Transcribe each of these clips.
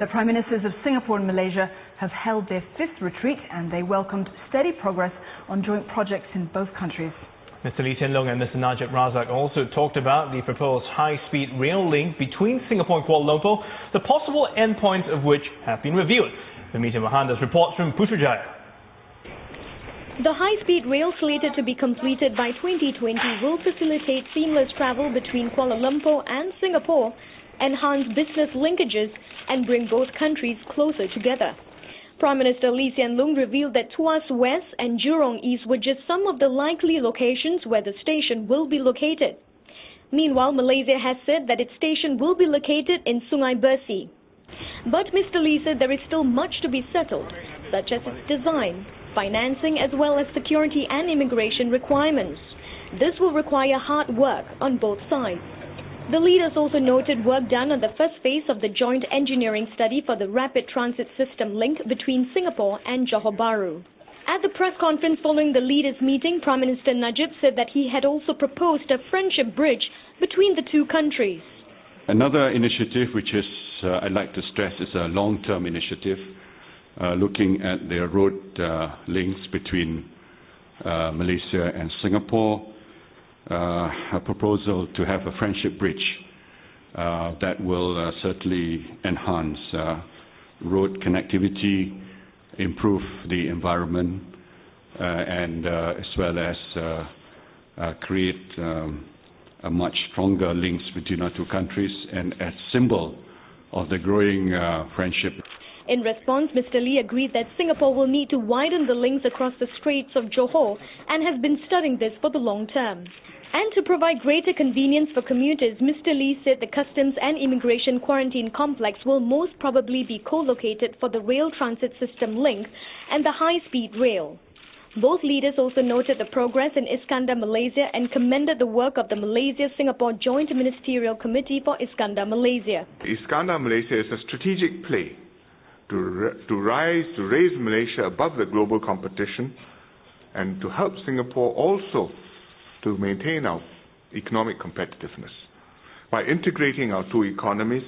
The Prime Ministers of Singapore and Malaysia have held their 5th retreat and they welcomed steady progress on joint projects in both countries. Mr. Lee Hsien Loong and Mr. Najib Razak also talked about the proposed high-speed rail link between Singapore and Kuala Lumpur, the possible endpoints of which have been revealed. Vimita Mohandas reports from Putrajaya. The high-speed rail slated to be completed by 2020 will facilitate seamless travel between Kuala Lumpur and Singapore, enhance business linkages and bring both countries closer together. Prime Minister Lee Hsien Loong revealed that Tuas West and Jurong East were just some of the likely locations where the station will be located. Meanwhile, Malaysia has said that its station will be located in Sungai Bersih. But Mr. Lee said there is still much to be settled, such as its design, financing as well as security and immigration requirements. This will require hard work on both sides. The leaders also noted work done on the first phase of the joint engineering study for the rapid transit system link between Singapore and Johor Bahru. At the press conference following the leaders' meeting, Prime Minister Najib said that he had also proposed a friendship bridge between the two countries. Another initiative which is, I'd like to stress, is a long-term initiative looking at the road links between Malaysia and Singapore. A proposal to have a friendship bridge that will certainly enhance road connectivity, improve the environment, and as well as create a much stronger links between our two countries and a symbol of the growing friendship. In response, Mr. Lee agreed that Singapore will need to widen the links across the Straits of Johor and has been studying this for the long term. And to provide greater convenience for commuters, Mr. Lee said the Customs and Immigration Quarantine Complex will most probably be co-located for the rail transit system link and the high-speed rail. Both leaders also noted the progress in Iskandar, Malaysia and commended the work of the Malaysia-Singapore Joint Ministerial Committee for Iskandar, Malaysia. Iskandar, Malaysia is a strategic play to raise Malaysia above the global competition and to help Singapore also to maintain our economic competitiveness by integrating our two economies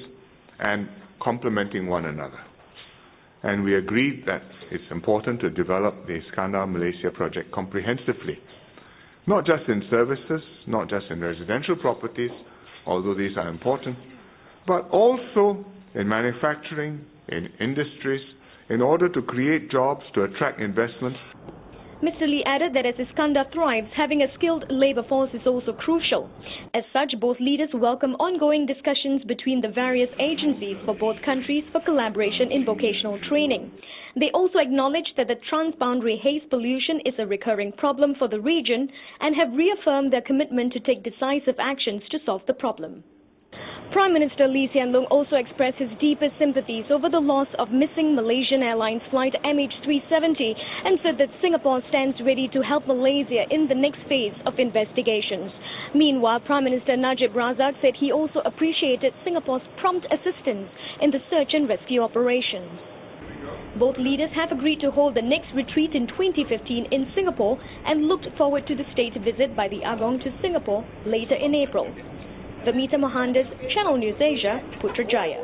and complementing one another. And we agreed that it's important to develop the Iskandar Malaysia project comprehensively, not just in services, not just in residential properties, although these are important, but also in manufacturing, in industries, in order to create jobs, to attract investments. Mr. Lee added that as Iskandar thrives, having a skilled labour force is also crucial. As such, both leaders welcome ongoing discussions between the various agencies for both countries for collaboration in vocational training. They also acknowledged that the transboundary haze pollution is a recurring problem for the region and have reaffirmed their commitment to take decisive actions to solve the problem. Prime Minister Lee Hsien Loong also expressed his deepest sympathies over the loss of missing Malaysian Airlines flight MH370 and said that Singapore stands ready to help Malaysia in the next phase of investigations. Meanwhile, Prime Minister Najib Razak said he also appreciated Singapore's prompt assistance in the search and rescue operations. Both leaders have agreed to hold the next retreat in 2015 in Singapore and looked forward to the state visit by the Agong to Singapore later in April. Vimita Mohandas, Channel News Asia, Putrajaya.